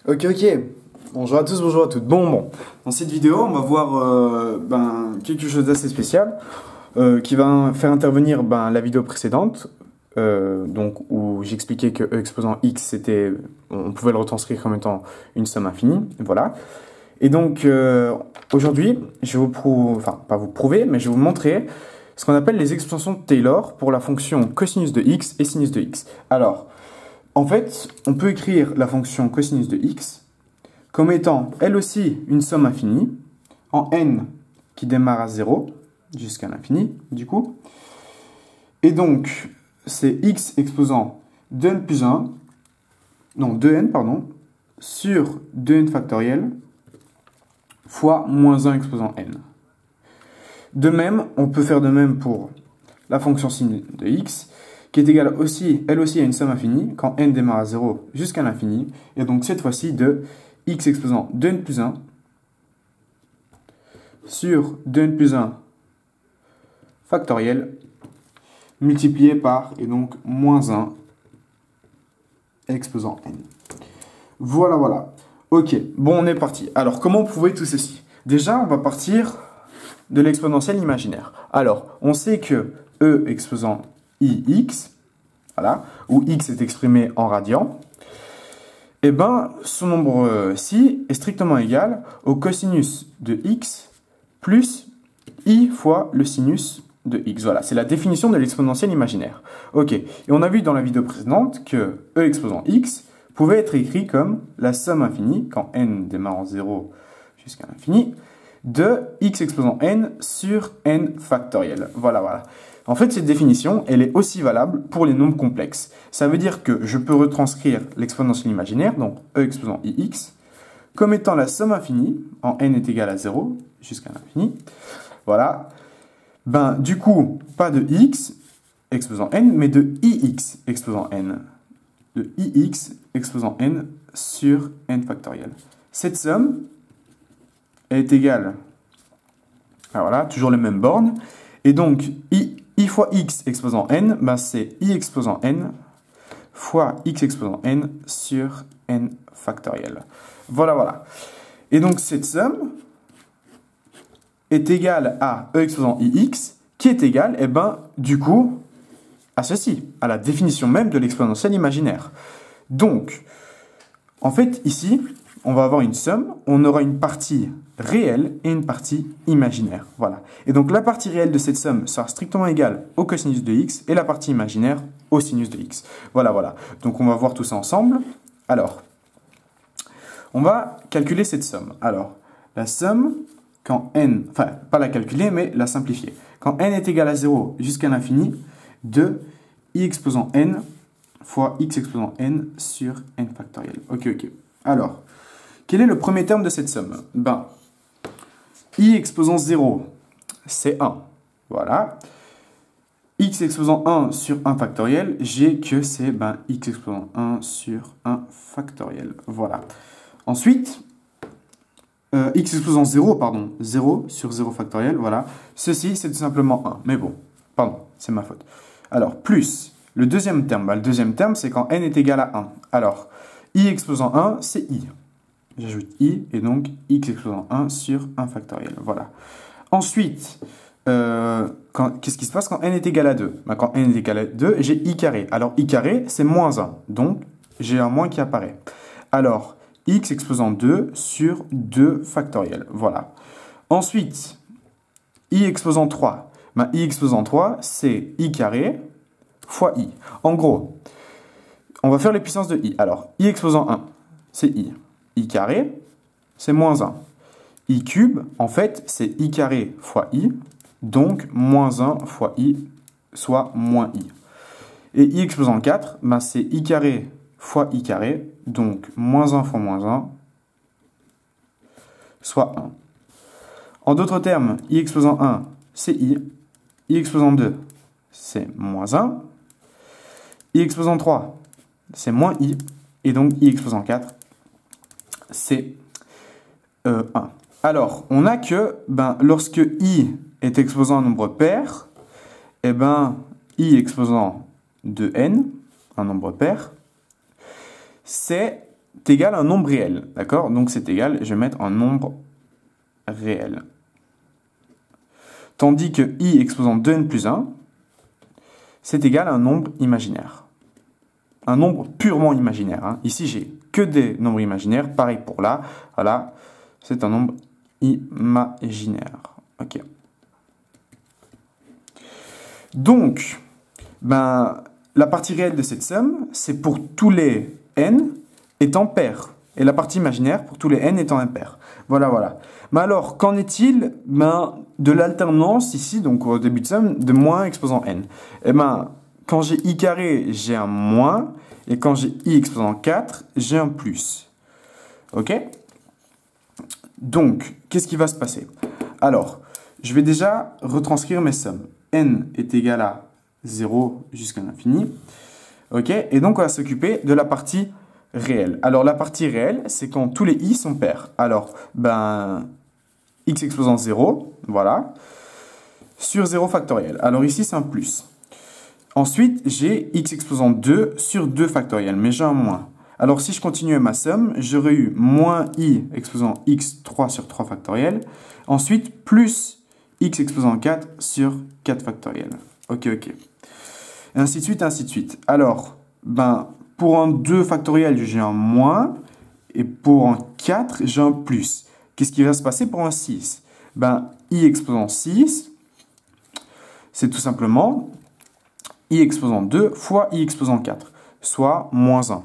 Ok, ok. Bonjour à tous, bonjour à toutes. Bon. Dans cette vidéo, on va voir quelque chose d'assez spécial qui va faire intervenir la vidéo précédente, donc où j'expliquais que E exposant x, on pouvait le retranscrire comme étant une somme infinie. Voilà. Et donc aujourd'hui, je vais pas vous prouver, mais je vais vous montrer ce qu'on appelle les extensions de Taylor pour la fonction cosinus de x et sinus de x. Alors, en fait, on peut écrire la fonction cosinus de x comme étant, elle aussi, une somme infinie, en n qui démarre à 0 jusqu'à l'infini, du coup. Et donc, c'est x exposant 2n plus 1, non, 2n, pardon, sur 2n factoriel fois moins 1 exposant n. De même, on peut faire de même pour la fonction sin de x, qui est égale aussi, elle aussi, à une somme infinie, quand n démarre à 0 jusqu'à l'infini, et donc cette fois-ci de x exposant 2n plus 1 sur 2n plus 1 factoriel multiplié par, et donc, moins 1 exposant n. Voilà. Ok, bon, on est parti. Alors, comment on prouver tout ceci? Déjà, on va partir de l'exponentielle imaginaire. Alors, on sait que E exposant ix, voilà, où x est exprimé en radians, eh bien, son nombre-ci est strictement égal au cosinus de x plus i fois le sinus de x. Voilà, c'est la définition de l'exponentielle imaginaire. Ok, et on a vu dans la vidéo précédente que E exposant x pouvait être écrit comme la somme infinie, quand n démarre en 0 jusqu'à l'infini, de x exposant n sur n factoriel. Voilà. En fait, cette définition, elle est aussi valable pour les nombres complexes. Ça veut dire que je peux retranscrire l'exponentielle imaginaire, donc E exposant ix, comme étant la somme infinie, en n est égal à 0 jusqu'à l'infini. Voilà. Du coup, pas de x exposant n, mais de ix exposant n. De ix exposant n sur n factoriel. Cette somme est égale, alors voilà, toujours les mêmes bornes, et donc i fois x exposant n, c'est i exposant n fois x exposant n sur n factoriel. Voilà. Et donc cette somme est égale à e exposant ix, qui est égal, du coup, à ceci, à la définition même de l'exponentielle imaginaire. Donc, en fait, ici, on va avoir une somme, on aura une partie réelle et une partie imaginaire. Voilà. Et donc, la partie réelle de cette somme sera strictement égale au cosinus de x et la partie imaginaire au sinus de x. Voilà. Donc, on va voir tout ça ensemble. Alors, on va calculer cette somme. Alors, la somme, quand n, enfin, pas la calculer, mais la simplifier. Quand n est égal à 0 jusqu'à l'infini, de i exposant n fois x exposant n sur n factoriel. Ok. Alors, quel est le premier terme de cette somme? I exposant 0, c'est 1. Voilà. X exposant 1 sur 1 factoriel, j'ai que c'est x exposant 1 sur 1 factoriel. Voilà. Ensuite, x exposant 0, 0 sur 0 factoriel, voilà. Ceci, c'est tout simplement 1. Mais bon, pardon, c'est ma faute. Alors, plus le deuxième terme. Le deuxième terme, c'est quand n est égal à 1. Alors, i exposant 1, c'est i. J'ajoute i, et donc x exposant 1 sur 1 factoriel. Voilà. Ensuite, qu'est-ce qui se passe quand n est égal à 2? Quand n est égal à 2, j'ai i carré. Alors, i carré, c'est moins 1. Donc, j'ai un moins qui apparaît. Alors, x exposant 2 sur 2 factoriel. Voilà. Ensuite, i exposant 3. I exposant 3, c'est i carré fois i. En gros, on va faire les puissances de i. Alors, i exposant 1, c'est i. I carré, c'est moins 1. I cube, en fait, c'est i carré fois i, donc moins 1 fois i, soit moins i. Et i exposant 4, c'est i carré fois i carré, donc moins 1 fois moins 1, soit 1. En d'autres termes, i exposant 1, c'est i exposant 2, c'est moins 1, i exposant 3, c'est moins i, et donc i exposant 4, c'est 1. Alors, on a que, lorsque i est exposant un nombre pair, i exposant 2n, un nombre pair, c'est égal à un nombre réel, d'accord? Donc c'est égal, je vais mettre un nombre réel. Tandis que I exposant 2n plus 1, c'est égal à un nombre imaginaire. Un nombre purement imaginaire. Hein. Ici, j'ai que des nombres imaginaires. Pareil pour là. Voilà, c'est un nombre imaginaire. Ok. Donc, la partie réelle de cette somme, c'est pour tous les n étant pair. Et la partie imaginaire pour tous les n étant impair. Voilà, voilà. Mais alors, qu'en est-il de l'alternance ici, donc au début de somme, de moins exposant n? Eh bien, quand j'ai i carré, j'ai un moins. Et quand j'ai i exposant 4, j'ai un plus. Ok? Donc, qu'est-ce qui va se passer? Alors, je vais déjà retranscrire mes sommes. N est égal à 0 jusqu'à l'infini. Ok? Et donc, on va s'occuper de la partie réelle. Alors, la partie réelle, c'est quand tous les i sont pairs. Alors, x exposant 0, voilà, sur 0 factoriel. Alors ici, c'est un plus. Ensuite, j'ai x exposant 2 sur 2 factoriel, mais j'ai un moins. Alors, si je continuais ma somme, j'aurais eu moins i exposant x 3 sur 3 factoriel. Ensuite, plus x exposant 4 sur 4 factoriel. Ok, ok. Et ainsi de suite, ainsi de suite. Alors, pour un 2 factoriel, j'ai un moins. Et pour un 4, j'ai un plus. Qu'est-ce qui va se passer pour un 6? I exposant 6, c'est tout simplement i exposant 2 fois i exposant 4, soit moins 1.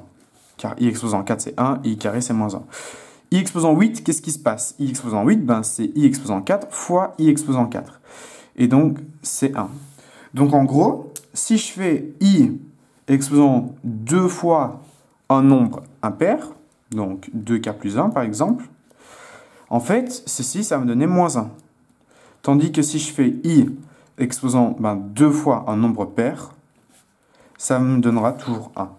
Car i exposant 4, c'est 1, et i carré, c'est moins 1. I exposant 8, qu'est-ce qui se passe? I exposant 8, c'est i exposant 4 fois i exposant 4. Et donc, c'est 1. Donc, en gros, si je fais i exposant 2 fois un nombre impair, donc 2k plus 1, par exemple, en fait, ceci, ça va me donner moins 1. Tandis que si je fais i exposant 2 fois un nombre pair, ça me donnera toujours 1.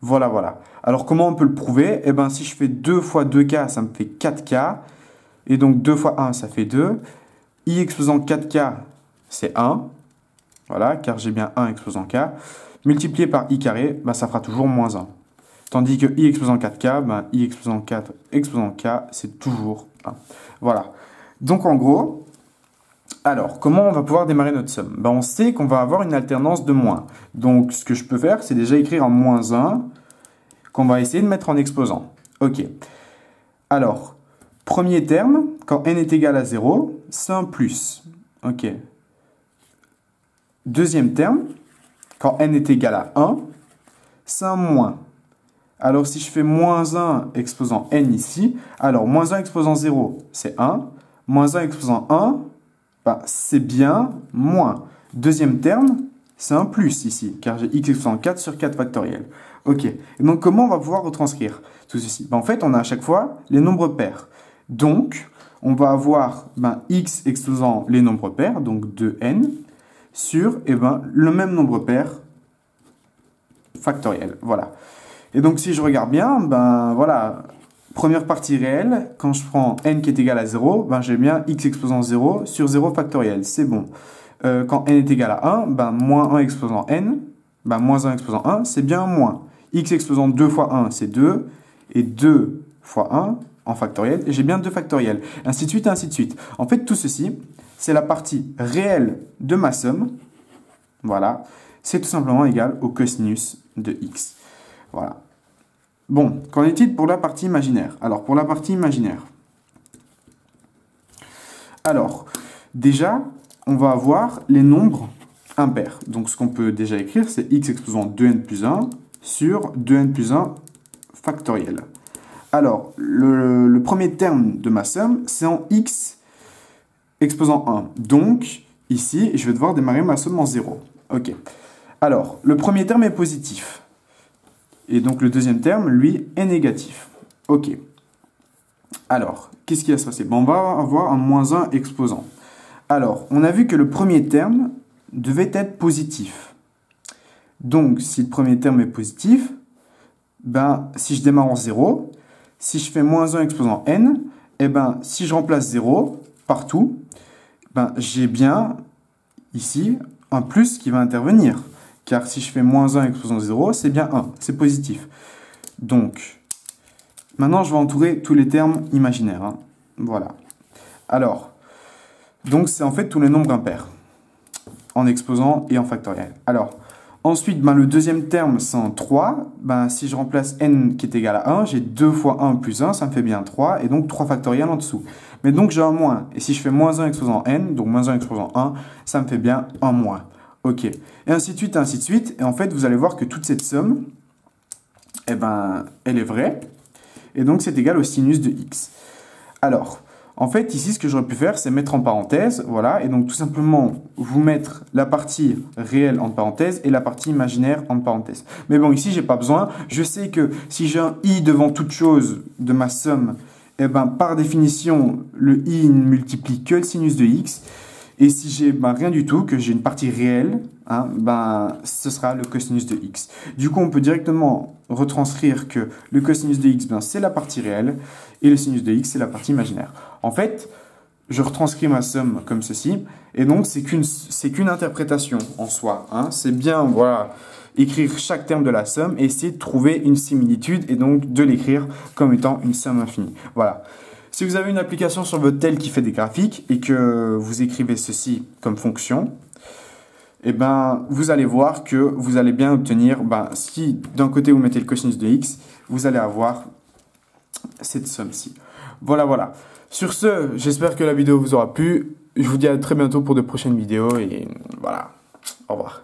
Voilà, voilà. Alors, comment on peut le prouver? Eh bien, si je fais 2 fois 2k, ça me fait 4k. Et donc, 2 fois 1, ça fait 2. I exposant 4k, c'est 1. Voilà, car j'ai bien 1 exposant k. Multiplié par i carré, ça fera toujours moins 1. Tandis que i exposant 4k, i exposant 4 exposant k, c'est toujours 1. Voilà. Donc, en gros, alors, comment on va pouvoir démarrer notre somme? On sait qu'on va avoir une alternance de moins. Donc, ce que je peux faire, c'est déjà écrire en moins 1 qu'on va essayer de mettre en exposant. Ok. Alors, premier terme, quand n est égal à 0, c'est un plus. Ok. Deuxième terme, quand n est égal à 1, c'est un moins. Alors, si je fais moins 1 exposant n ici, alors moins 1 exposant 0, c'est 1. Moins 1 exposant 1, c'est bien moins. Deuxième terme, c'est un plus ici, car j'ai x exposant 4 sur 4 factoriel. Ok. Et donc, comment on va pouvoir retranscrire tout ceci? En fait, on a à chaque fois les nombres pairs. Donc, on va avoir x exposant les nombres pairs, donc 2n, sur le même nombre pair factoriel. Voilà. Et donc, si je regarde bien, voilà, première partie réelle, quand je prends n qui est égal à 0, j'ai bien x exposant 0 sur 0 factoriel. C'est bon. Quand n est égal à 1, moins 1 exposant n, moins 1 exposant 1, c'est bien moins. X exposant 2 fois 1, c'est 2. Et 2 fois 1 en factoriel, et j'ai bien 2 factoriels. Ainsi de suite, ainsi de suite. En fait, tout ceci, c'est la partie réelle de ma somme. Voilà. C'est tout simplement égal au cosinus de x. Voilà. Bon, qu'en est-il pour la partie imaginaire? Alors, pour la partie imaginaire. Alors, déjà, on va avoir les nombres impairs. Donc, ce qu'on peut déjà écrire, c'est x exposant 2n plus 1 sur 2n plus 1 factoriel. Alors, le premier terme de ma somme, c'est en x exposant 1. Donc, ici, je vais devoir démarrer ma somme en 0. Ok. Alors, le premier terme est positif. Et donc, le deuxième terme, lui, est négatif. Ok. Alors, qu'est-ce qui va se passer? On va avoir un moins 1 exposant. Alors, on a vu que le premier terme devait être positif. Donc, si le premier terme est positif, si je démarre en 0, si je fais moins 1 exposant n, si je remplace 0 partout, j'ai bien ici un plus qui va intervenir. Car si je fais moins 1 exposant 0, c'est bien 1, c'est positif. Donc, Maintenant, je vais entourer tous les termes imaginaires. Hein. Voilà. Alors, donc c'est en fait tous les nombres impairs, en exposant et en factoriel. Alors, ensuite, ben, le deuxième terme, c'est en 3. Ben, si je remplace n qui est égal à 1, j'ai 2 fois 1 plus 1, ça me fait bien 3, et donc 3 factoriel en dessous. Mais donc j'ai un moins, et si je fais moins 1 exposant n, donc moins 1 exposant 1, ça me fait bien 1 moins. Ok. Et ainsi de suite, ainsi de suite. Et en fait, vous allez voir que toute cette somme, eh ben, elle est vraie, et donc c'est égal au sinus de x. Alors, en fait, ici, ce que j'aurais pu faire, c'est mettre en parenthèse, voilà, et donc tout simplement vous mettre la partie réelle en parenthèse et la partie imaginaire en parenthèse. Mais bon, ici, j'ai pas besoin. Je sais que si j'ai un i devant toute chose de ma somme, eh ben, par définition, le i ne multiplie que le sinus de x. Et si j'ai rien du tout, que j'ai une partie réelle, hein, ben, ce sera le cosinus de x. Du coup, on peut directement retranscrire que le cosinus de x, ben, c'est la partie réelle, et le sinus de x, c'est la partie imaginaire. En fait, je retranscris ma somme comme ceci, et donc c'est qu'une interprétation en soi. Hein. C'est bien, voilà, écrire chaque terme de la somme et essayer de trouver une similitude, et donc de l'écrire comme étant une somme infinie. Voilà. Si vous avez une application sur votre tel qui fait des graphiques et que vous écrivez ceci comme fonction, eh ben, vous allez voir que vous allez bien obtenir, si d'un côté vous mettez le cosinus de x, vous allez avoir cette somme-ci. Voilà, voilà. Sur ce, j'espère que la vidéo vous aura plu. Je vous dis à très bientôt pour de prochaines vidéos et voilà. Au revoir.